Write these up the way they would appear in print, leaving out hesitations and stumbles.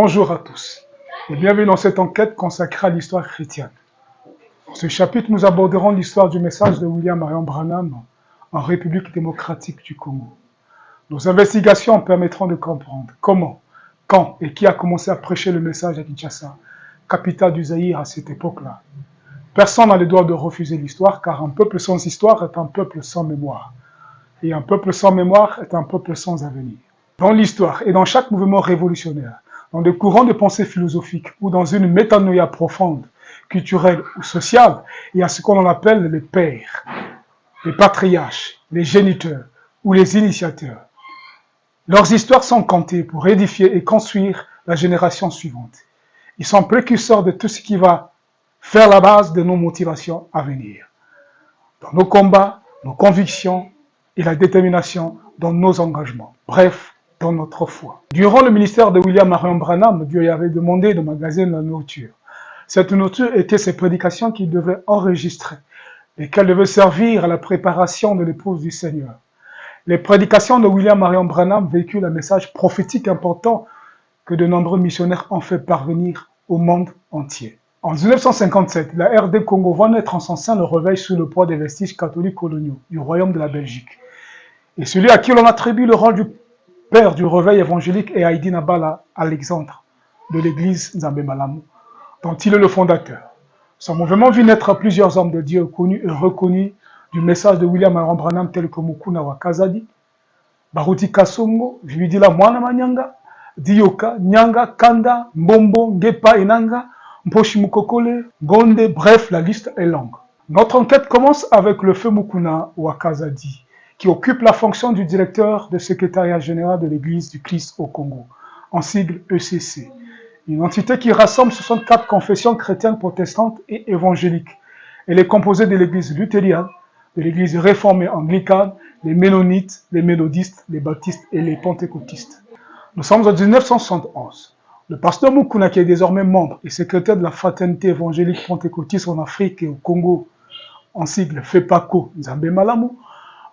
Bonjour à tous et bienvenue dans cette enquête consacrée à l'histoire chrétienne. Dans ce chapitre, nous aborderons l'histoire du message de William Marion Branham en République démocratique du Congo. Nos investigations permettront de comprendre comment, quand et qui a commencé à prêcher le message à Kinshasa, capitale du Zaïre à cette époque-là. Personne n'a le droit de refuser l'histoire, car un peuple sans histoire est un peuple sans mémoire. Et un peuple sans mémoire est un peuple sans avenir. Dans l'histoire et dans chaque mouvement révolutionnaire, dans des courants de pensée philosophiques ou dans une métanoïa profonde, culturelle ou sociale, il y a ce qu'on appelle les pères, les patriarches, les géniteurs ou les initiateurs. Leurs histoires sont comptées pour édifier et construire la génération suivante. Ils sont précurseurs de tout ce qui va faire la base de nos motivations à venir. Dans nos combats, nos convictions et la détermination dans nos engagements. Bref, dans notre foi. Durant le ministère de William Marion Branham, Dieu lui avait demandé de magasiner la nourriture. Cette nourriture était ses prédications qu'il devait enregistrer et qu'elle devait servir à la préparation de l'épouse du Seigneur. Les prédications de William Marion Branham véhiculent un message prophétique important que de nombreux missionnaires ont fait parvenir au monde entier. En 1957, la RD Congo voit naître en son sein le réveil sous le poids des vestiges catholiques coloniaux du royaume de la Belgique. Et celui à qui l'on attribue le rôle du père du réveil évangélique est Haïdi Nabala Alexandre de l'église Nzambe Malamu, dont il est le fondateur. Son mouvement vit naître plusieurs hommes de Dieu connus et reconnus du message de William Marion Branham tels que Mukuna Wakazadi, Baruti Kasongo, Vividila Mwana Manyanga, Dioka, Nyanga, Kanda, Mbombo, Ngepa Enanga, Mposhi Mukokole, Gonde, bref, la liste est longue. Notre enquête commence avec le feu Mukuna Wakazadi, qui occupe la fonction du directeur de secrétariat général de l'Église du Christ au Congo, en sigle ECC, une entité qui rassemble 64 confessions chrétiennes protestantes et évangéliques. Elle est composée de l'Église luthérienne, de l'Église réformée anglicane, les ménonites, les méthodistes, les baptistes et les pentecôtistes. Nous sommes en 1971. Le pasteur Mukuna, qui est désormais membre et secrétaire de la fraternité évangélique pentecôtiste en Afrique et au Congo, en sigle FEPACO Nzambe Malamu,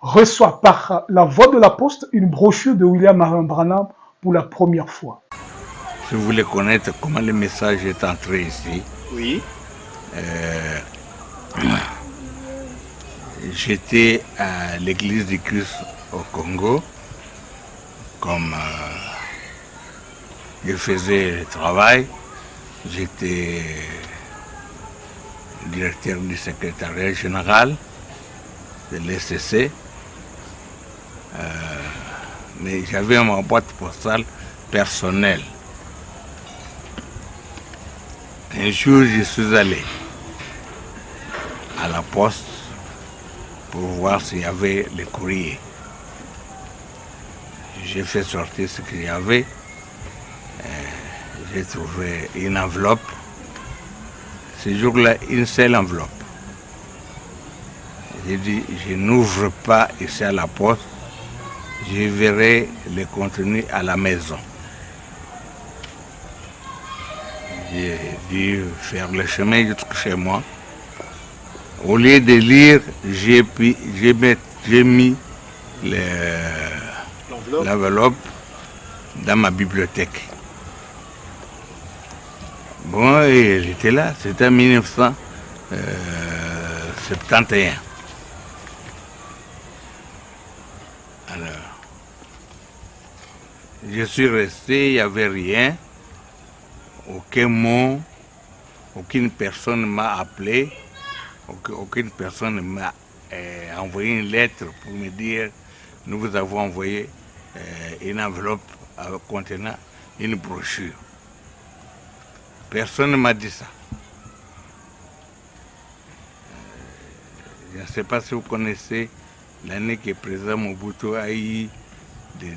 reçoit par la voix de la poste une brochure de William Marion Branham pour la première fois. Si vous voulez connaître comment le message est entré ici, oui. J'étais à l'église du Christ au Congo, comme je faisais le travail, j'étais directeur du secrétariat général de l'ECC, mais j'avais ma boîte postale personnelle. Un jour, je suis allé à la poste pour voir s'il y avait les courriers. J'ai fait sortir ce qu'il y avait. J'ai trouvé une enveloppe. Ce jour-là, une seule enveloppe. J'ai dit, je n'ouvre pas ici à la poste. Je verrai le contenu à la maison. J'ai dû faire le chemin jusqu'à chez moi. Au lieu de lire, j'ai mis l'enveloppe dans ma bibliothèque. Bon, et elle était là, c'était en 1971. Alors, je suis resté, il n'y avait rien. Aucun mot, aucune personne ne m'a appelé, aucune personne ne m'a envoyé une lettre pour me dire nous vous avons envoyé une enveloppe contenant une brochure. Personne ne m'a dit ça. Je ne sais pas si vous connaissez l'année que le président Mobutu a eu des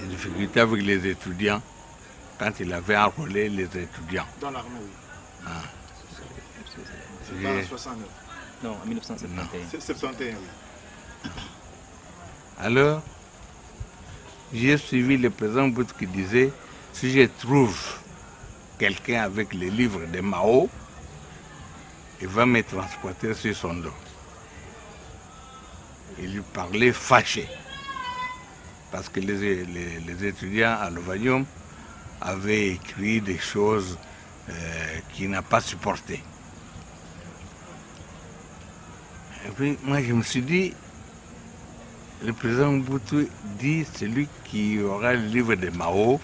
difficultés avec les étudiants. Quand il avait enrôlé les étudiants. Dans l'armée, oui. Ah. C'est en 69. Non, en 1971. C'est 71, oui. Alors, j'ai suivi le président Mobutu qui disait, si je trouve quelqu'un avec les livres de Mao, il va me transporter sur son dos. Il lui parlait fâché. Parce que les étudiants à l'Ovanium avait écrit des choses qu'il n'a pas supportées. Et puis moi je me suis dit, le président Mobutu dit, celui qui aura le livre de Mao,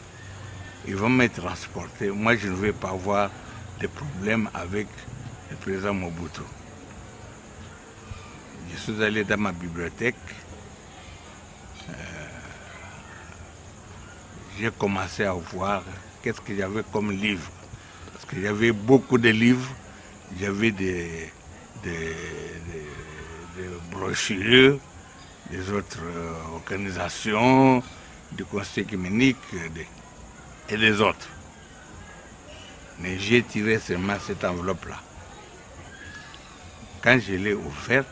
il va me transporter. Moi je ne vais pas avoir de problème avec le président Mobutu. Je suis allé dans ma bibliothèque. J'ai commencé à voir qu'est-ce que j'avais comme livre. Parce que j'avais beaucoup de livres. J'avais des brochures des autres organisations, du Conseil écuménique et des autres. Mais j'ai tiré seulement cette enveloppe-là. Quand je l'ai ouverte,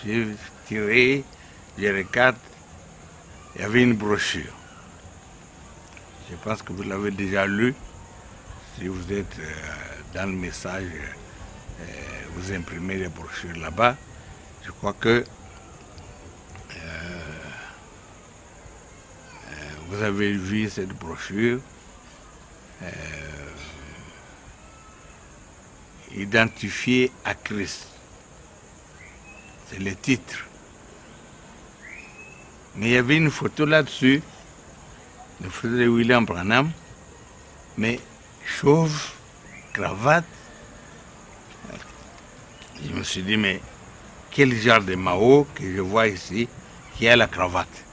j'ai tiré, je regarde, il y avait une brochure. Je pense que vous l'avez déjà lu. Si vous êtes dans le message, vous imprimez les brochures là-bas. Je crois que vous avez vu cette brochure. Identifié à Christ. C'est le titre. Mais il y avait une photo là-dessus, le photo de William Branham, mais chauve, cravate. Je me suis dit, mais quel genre de Mao que je vois ici qui a la cravate?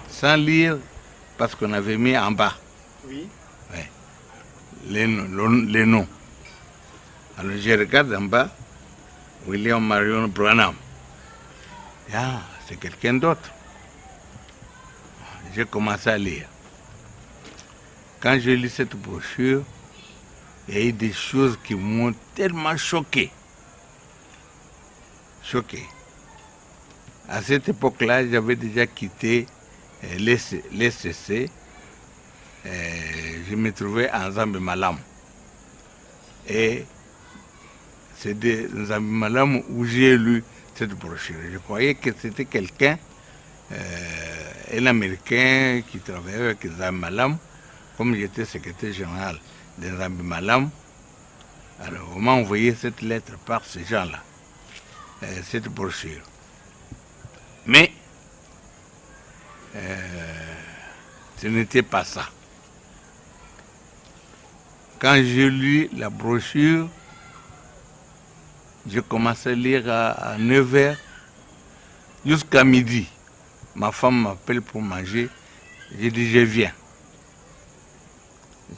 Sans lire, parce qu'on avait mis en bas. Oui. Ouais, les noms. Alors je regarde en bas, William Marion Branham. Ah, c'est quelqu'un d'autre. J'ai commencé à lire. Quand je lis cette brochure, il y a eu des choses qui m'ont tellement choqué. Choqué. À cette époque-là, j'avais déjà quitté l'SCC. Je me trouvais en Nzambe Malamu. Et c'est de Nzambe Malamu où j'ai lu cette brochure. Je croyais que c'était quelqu'un, un Américain qui travaillait avec Nzambe Malamu. Comme j'étais secrétaire général de Nzambe Malamu, alors on m'a envoyé cette lettre par ces gens-là, cette brochure. Mais ce n'était pas ça. Quand j'ai lu la brochure, j'ai commencé à lire à 9h jusqu'à midi. Ma femme m'appelle pour manger. J'ai dit, je viens.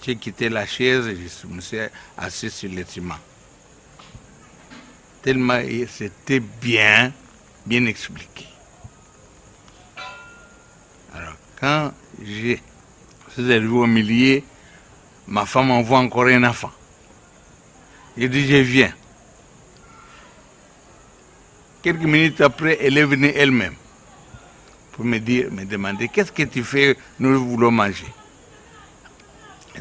J'ai quitté la chaise et je me suis assis sur le ciment. Tellement c'était bien expliqué. Alors, quand je suis arrivé au milieu, ma femme envoie encore un enfant. J'ai dit, je viens. Quelques minutes après, elle est venue elle-même pour me demander, qu'est-ce que tu fais, nous voulons manger.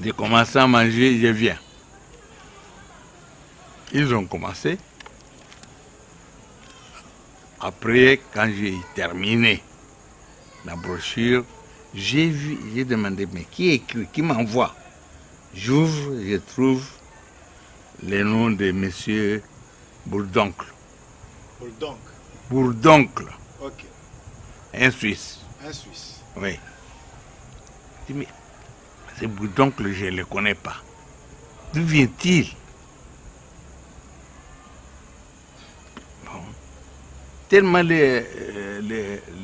J'ai commencé à manger, je viens. Ils ont commencé. Après, quand j'ai terminé la brochure, j'ai demandé, mais qui écrit, qui m'envoie? J'ouvre, je trouve le nom de M. Bourdoncle. Bourdoncle. Bourdoncle. Ok. Un Suisse. Un Suisse. Oui. Je dis, mais ce Bourdoncle, je ne le connais pas. D'où vient-il? Bon. Tellement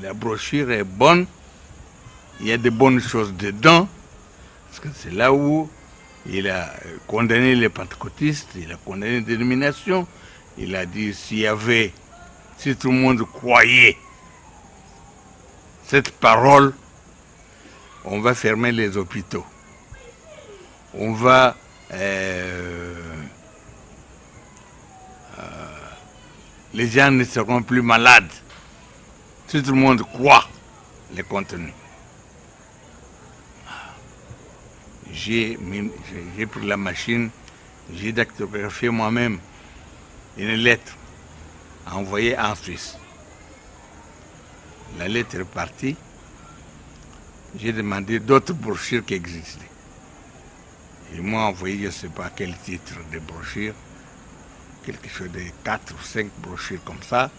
la brochure est bonne, il y a de bonnes choses dedans, parce que c'est là où il a condamné les pentecôtistes, il a condamné les dénominations, il a dit si tout le monde croyait cette parole, on va fermer les hôpitaux. On va les gens ne seront plus malades. Si tout le monde croit les contenus. J'ai pris la machine, j'ai dactylographié moi-même une lettre envoyée en Suisse. La lettre est partie. j'ai demandé d'autres brochures qui existaient. Ils m'ont envoyé, je ne sais pas quel titre de brochure, quelque chose de 4 ou 5 brochures comme ça.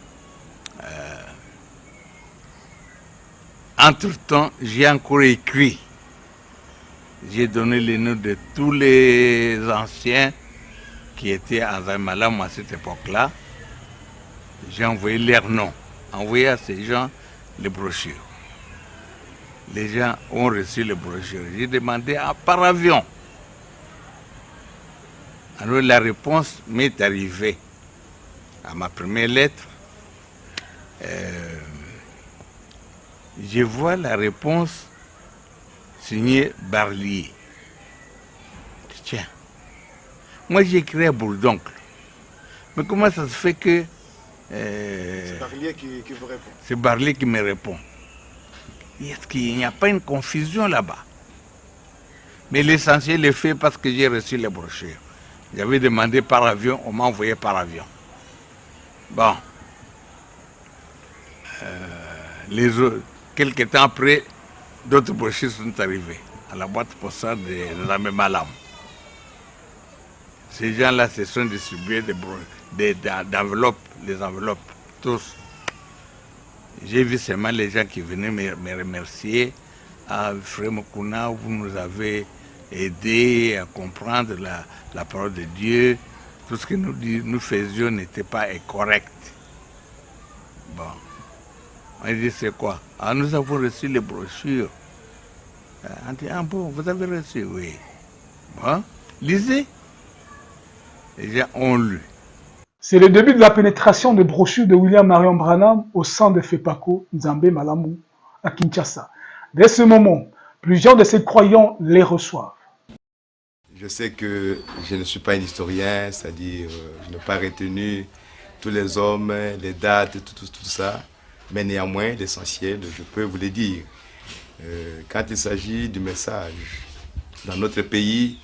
Entre-temps, j'ai encore écrit. J'ai donné les noms de tous les anciens qui étaient à Zambé-Malamu à cette époque-là. J'ai envoyé leurs noms, envoyé à ces gens les brochures. Les gens ont reçu les brochures. J'ai demandé par avion. Alors la réponse m'est arrivée à ma première lettre. Je vois la réponse signée Barlier. Tiens, moi j'ai écrit à Bouledoncle. Mais comment ça se fait que... C'est Barlier qui vous répond. C'est Barlier qui me répond. Est-ce qu'il n'y a pas une confusion là-bas? Mais l'essentiel est fait parce que j'ai reçu les brochures. J'avais demandé par avion, on m'a envoyé par avion. Bon. Quelques temps après, d'autres brochures sont arrivées à la boîte postale de Zambé-Malamu. Ces gens-là se sont distribués d'enveloppes, les enveloppes, tous. J'ai vu seulement les gens qui venaient me remercier. Ah, Frère Mokuna, vous nous avez aidés à comprendre la parole de Dieu. Tout ce que nous faisions n'était pas correct. Bon. On dit c'est quoi? Ah, nous avons reçu les brochures. On dit, ah bon, vous avez reçu? Oui. Bon, lisez. Les gens ont lu. C'est le début de la pénétration des brochures de William Marion Branham au sein de FEPACO, Zambé-Malamu, à Kinshasa. Dès ce moment, plusieurs de ses croyants les reçoivent. Je sais que je ne suis pas un historien, c'est-à-dire je n'ai pas retenu tous les hommes, les dates, tout ça. Mais néanmoins, l'essentiel, je peux vous le dire. Quand il s'agit du message dans notre pays,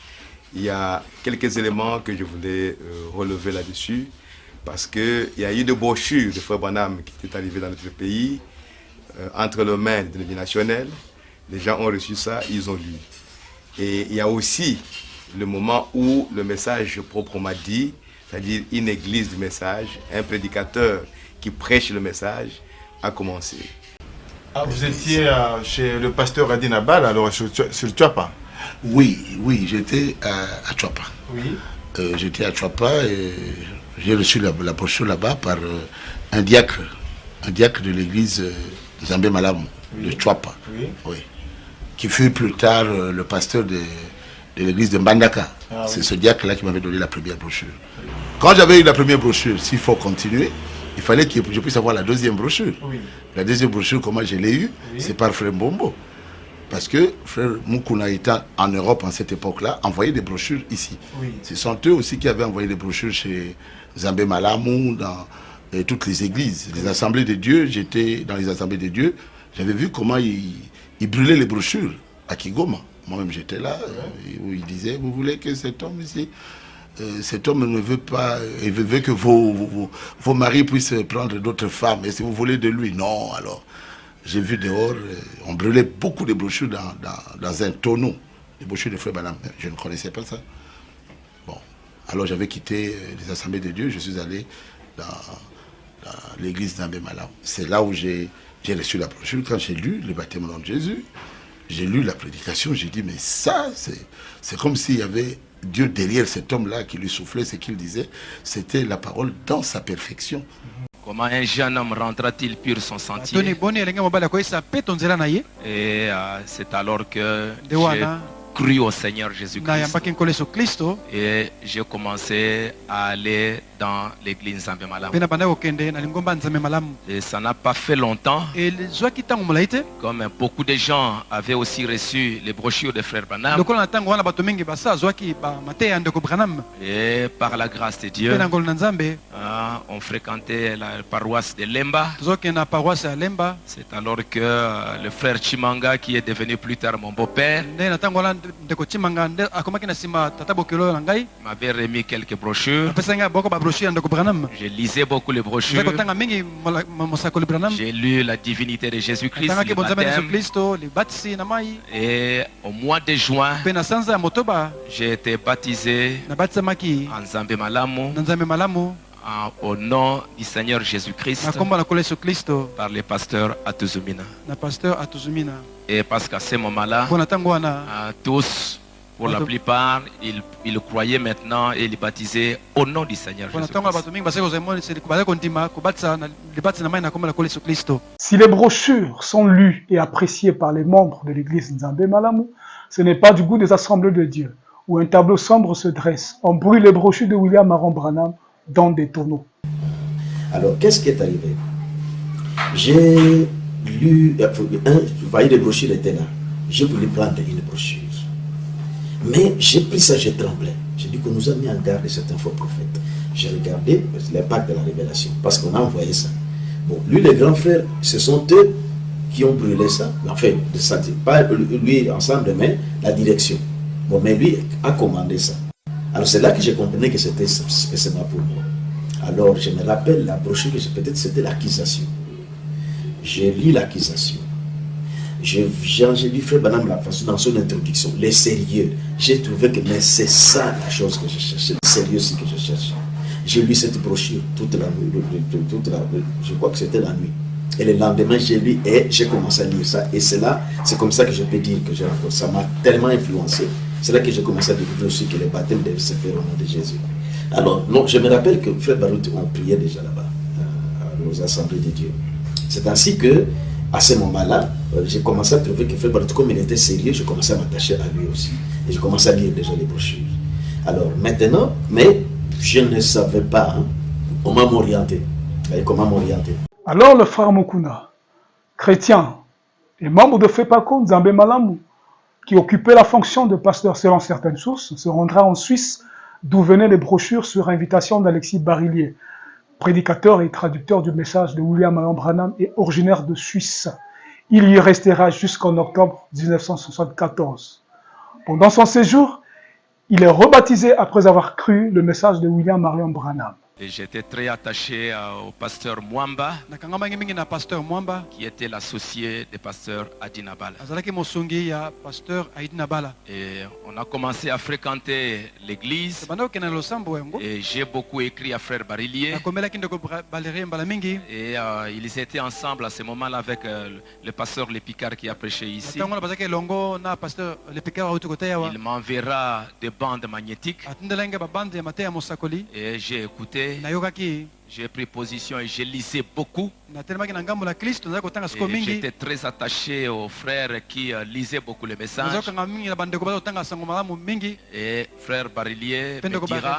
il y a quelques éléments que je voulais relever là-dessus. Parce qu'il y a eu des brochures de Frère Branham qui étaient arrivées dans notre pays, entre les mains des nationales. Les gens ont reçu ça, ils ont lu. Et il y a aussi le moment où le message proprement dit, c'est-à-dire une église du message, un prédicateur qui prêche le message, a commencé. Ah, vous étiez chez le pasteur Adin Abal, alors sur le Tchapa? Oui, j'étais à Tchapa. Oui. J'étais à Tchapa et j'ai reçu la brochure là-bas par un diacre de l'église de Zambé-Malamu, le Tchapa, oui, qui fut plus tard le pasteur de l'église de Mbandaka. Ah, c'est ce diacre-là qui m'avait donné la première brochure. Quand j'avais eu la première brochure, s'il faut continuer, il fallait que je puisse avoir la deuxième brochure. Oui. La deuxième brochure, comment je l'ai eue, c'est par Frère Mbombo. Parce que Frère Mukuna étant en Europe en cette époque-là, envoyait des brochures ici. Oui. Ce sont eux aussi qui avaient envoyé des brochures chez Zambé-Malamu, dans toutes les églises, les assemblées de Dieu. J'étais dans les assemblées de Dieu. J'avais vu comment ils brûlaient les brochures à Kigoma. Moi-même, j'étais là, où ils disaient, vous voulez que cet homme ici, cet homme ne veut pas, il veut que vos maris puissent prendre d'autres femmes. Et si vous voulez de lui, non, alors... J'ai vu dehors, on brûlait beaucoup de brochures dans un tonneau, les brochures de Frère Branham. Je ne connaissais pas ça. Bon, alors j'avais quitté les assemblées de Dieu, je suis allé dans l'église Zambé-Malamu. C'est là où j'ai reçu la brochure. Quand j'ai lu le baptême au nom de Jésus, j'ai lu la prédication, j'ai dit, mais ça, c'est comme s'il y avait Dieu derrière cet homme-là qui lui soufflait ce qu'il disait. C'était la parole dans sa perfection. Comment un jeune homme rendra-t-il pur son sentier? Et c'est alors que j'ai cru au Seigneur Jésus-Christ. Et j'ai commencé à aller dans l'église Zambé-Malamu. Et ça n'a pas fait longtemps. Comme beaucoup de gens avaient aussi reçu les brochures de Frère Branham. Et par la grâce de Dieu, On fréquentait la paroisse de Lemba. C'est alors que le frère Chimanga, qui est devenu plus tard mon beau-père, m'avait remis quelques brochures. Je lisais beaucoup les brochures. J'ai lu la divinité de Jésus-Christ, le baptême. Et au mois de juin, j'ai été baptisé en Nzambe Malamu, au nom du Seigneur Jésus-Christ, par le pasteur Atuzumina. Et parce qu'à ce moment-là, tous, pour la plupart, ils croyaient maintenant et ils baptisaient au nom du Seigneur Jésus-Christ. Si les brochures sont lues et appréciées par les membres de l'église Nzambe Malamu, ce n'est pas du goût des assemblées de Dieu, où un tableau sombre se dresse. On brûle les brochures de William Marion Branham dans des tonneaux. Alors, qu'est-ce qui est arrivé? J'ai lu, vous voyez, les brochures étaient là. J'ai voulu prendre une brochure. Mais j'ai pris ça, j'ai tremblé. J'ai dit qu'on nous a mis en garde de certains faux prophètes. J'ai regardé l'impact de la révélation, parce qu'on a envoyé ça. Bon, lui, les grands frères, ce sont eux qui ont brûlé ça. Enfin, pas lui ensemble, mais la direction. Bon, mais lui a commandé ça. Alors c'est là que j'ai compris que c'était spécialement pour moi. Alors je me rappelle la brochure, peut-être c'était l'accusation. J'ai lu l'accusation. J'ai lu Frère Branham dans son introduction, les sérieux. J'ai trouvé que c'est ça la chose que je cherchais, le sérieux aussi que je cherchais. J'ai lu cette brochure toute la nuit, je crois que c'était la nuit. Et le lendemain, j'ai lu et j'ai commencé à lire ça. Et c'est comme ça que je peux dire que ça m'a tellement influencé. C'est là que j'ai commencé à découvrir aussi que les baptêmes devaient se faire au nom de Jésus. Alors, non, je me rappelle que Frère Baruti, on priait déjà là-bas, aux assemblées de Dieu. C'est ainsi que, à ce moment-là, j'ai commencé à trouver que Frère Baruti, comme il était sérieux, je commençais à m'attacher à lui aussi. Et je commençais à lire déjà les brochures. Alors, maintenant, mais je ne savais pas comment m'orienter. Alors, le frère Mukuna, chrétien et membre de FEPACO, Nzambe Malamu, qui occupait la fonction de pasteur selon certaines sources, se rendra en Suisse, d'où venaient les brochures sur invitation d'Alexis Barillier, prédicateur et traducteur du message de William Marion Branham et originaire de Suisse. Il y restera jusqu'en octobre 1974. Pendant son séjour, il est rebaptisé après avoir cru le message de William Marion Branham. Et j'étais très attaché au pasteur Mwamba, qui était l'associé du pasteur Adinabala. Et on a commencé à fréquenter l'église. Et j'ai beaucoup écrit à frère Barillier. Et ils étaient ensemble à ce moment-là avec le pasteur Lepicard qui a prêché ici. Il m'enverra des bandes magnétiques. Et j'ai écouté. J'ai pris position et j'ai lisé beaucoup. Et j'étais très attaché aux frères qui lisaient beaucoup les messages. Et frère Barillier me dira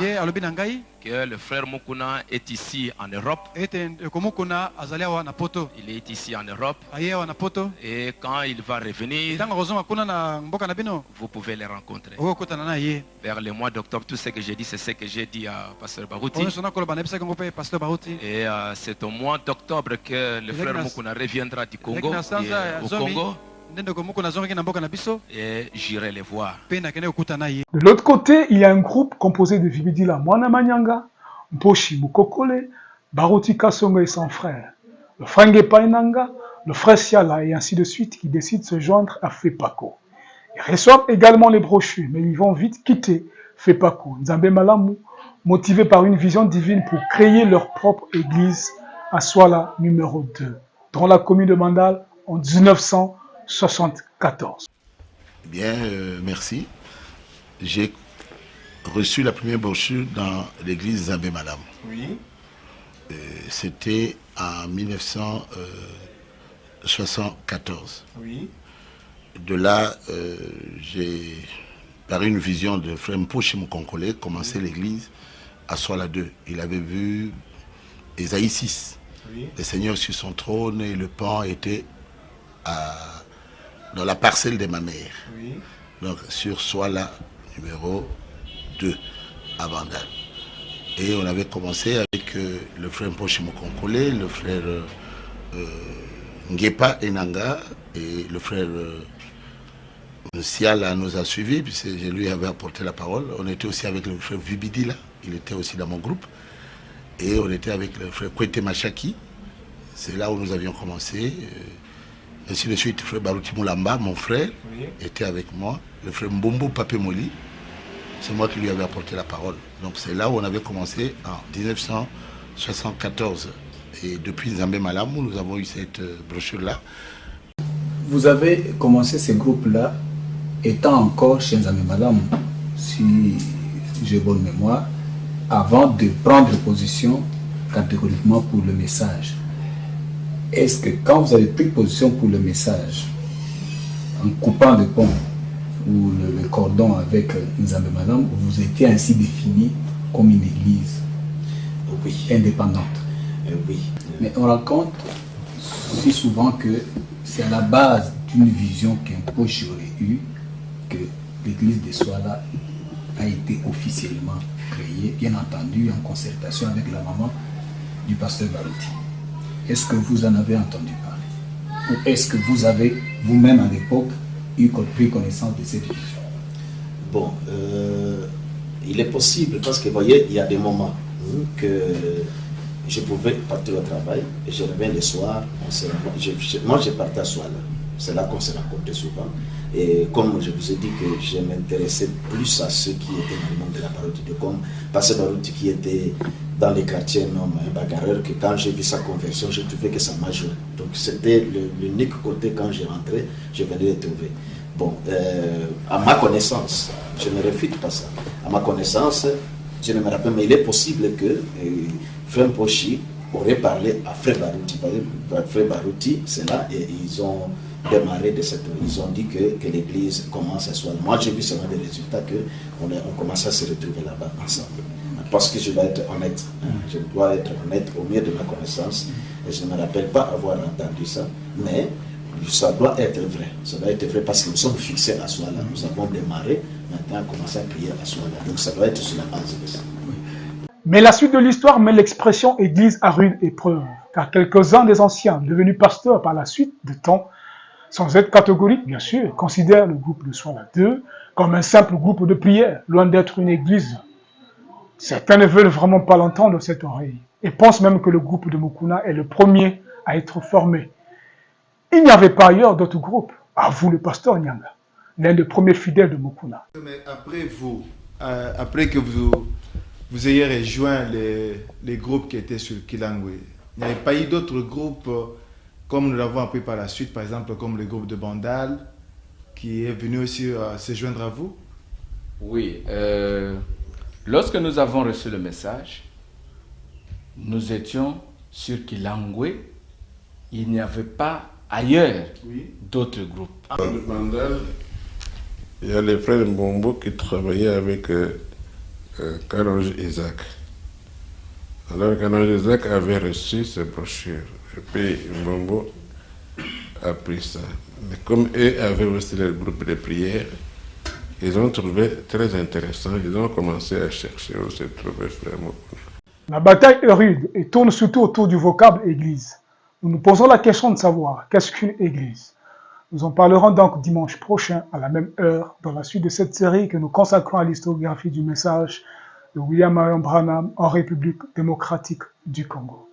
que le frère Mukuna est ici en Europe. Il est ici en Europe. Et quand il va revenir, vous pouvez les rencontrer. Vers le mois d'octobre, tout ce que j'ai dit, c'est ce que j'ai dit à pasteur Baruti. Et c'est au mois d'octobre que le frère Mukuna reviendra du Congo, au Congo. Et j'irai les voir. De l'autre côté, il y a un groupe composé de Vibidila Mwana Manyanga, Mposhi Mukokole, Baruti Kasongo et son frère, le frère Ngepainanga, le frère Siala et ainsi de suite qui décident de se joindre à FEPACO. Ils reçoivent également les brochures, mais ils vont vite quitter FEPACO. Nzambe Malamu, motivés par une vision divine pour créer leur propre église à Swala numéro 2, dans la commune de Mandal en 1974. Bien, merci. J'ai reçu la première brochure dans l'église Nzambe Malamu. Oui. C'était en 1974. Oui. De là, j'ai, par une vision de frère Mposhi Mukonkole, commencé l'église à Swala 2. Il avait vu Ésaïe 6. Oui. Le Seigneur sur son trône et le pan était dans la parcelle de ma mère. Oui. Donc sur Swala numéro 2 à Vandal. Et on avait commencé avec le frère Mpoche Mokonkole, le frère Ngepa Enanga et le frère Siala nous a suivis, puisque je lui avais apporté la parole. On était aussi avec le frère Vibidila, il était aussi dans mon groupe. Et on était avec le frère Kwete Machaki. C'est là où nous avions commencé. Ainsi de suite, le frère Baruti Moulamba, mon frère, était avec moi. Le frère Mbombo Papemoli, c'est moi qui lui avais apporté la parole. Donc c'est là où on avait commencé en 1974. Et depuis Nzambe Malamu, nous avons eu cette brochure-là. Vous avez commencé ce groupe-là étant encore chez Nzambe Malamu, si j'ai bonne mémoire, avant de prendre position catégoriquement pour le message. Est-ce que quand vous avez pris position pour le message, en coupant le pont ou le cordon avec Nzambe Malamu, vous étiez ainsi défini comme une église indépendante? Oui. Mais on raconte si souvent que c'est à la base d'une vision qu'un coach aurait eue que l'église de Souala a été officiellement créée, bien entendu en concertation avec la maman du pasteur Baruti. Est-ce que vous en avez entendu parler? Ou est-ce que vous avez vous-même à l'époque pris connaissance de cette vision? Bon, il est possible parce que vous voyez, il y a des moments que je pouvais partir au travail et je reviens le soir. Moi, je partais à Souala. C'est là qu'on se rencontrait souvent. Et comme je vous ai dit que je m'intéressais plus à ceux qui étaient dans le monde de la parodie, comme Pasteur Baruti qui était dans les quartiers, un homme, un bagarreur, que quand j'ai vu sa conversion, je trouvais que ça m'a joué. Donc c'était l'unique côté quand j'ai rentré, je venais le trouver. Bon, à ma connaissance, je ne réfute pas ça. À ma connaissance, je ne me rappelle, mais il est possible que Frère Pochi aurait parlé à Frère Baruti. Frère Baruti, c'est là, et ils ont démarré de cette. Ils ont dit que l'église commence à soigner. Moi, j'ai vu seulement des résultats qu'on commence à se retrouver là-bas ensemble. Parce que je dois être honnête. Je dois être honnête au mieux de ma connaissance. Et je ne me rappelle pas avoir entendu ça. Mais ça doit être vrai. Ça doit être vrai parce que nous sommes fixés à Souala. Nous avons démarré. Maintenant, on commence à prier à Souala. Donc ça doit être sur la base de ça. Mais la suite de l'histoire met l'expression église à rude épreuve, car quelques-uns des anciens, devenus pasteurs par la suite de temps, sans être catégoriques bien sûr, considèrent le groupe de Souala 2 comme un simple groupe de prière, loin d'être une église. Certains ne veulent vraiment pas l'entendre de cette oreille, et pensent même que le groupe de Mukuna est le premier à être formé. Il n'y avait pas ailleurs d'autres groupes, avoue le pasteur Nyanga, l'un des premiers fidèles de Mukuna. Mais après vous, après que vous ayez rejoint les groupes qui étaient sur Kilangwe, il n'y avait pas eu d'autres groupes comme nous l'avons appris par la suite, par exemple comme le groupe de Bandal, qui est venu aussi se joindre à vous? Oui, lorsque nous avons reçu le message, nous étions sur Kilangwe, il n'y avait pas ailleurs d'autres groupes. Le Bandal, il y a les frères Mbombo qui travaillaient avec Karonge Isaac. Alors Karonge Isaac avait reçu ces brochures. Et puis Mbombo a pris ça. Mais comme eux avaient aussi le groupe de prière, ils ont trouvé très intéressant. Ils ont commencé à chercher où se trouvait Frère Mukuna. La bataille est rude et tourne surtout autour du vocable église. Nous nous posons la question de savoir qu'est-ce qu'une église. Nous en parlerons donc dimanche prochain à la même heure dans la suite de cette série que nous consacrons à l'historiographie du message de William Marion Branham en République démocratique du Congo.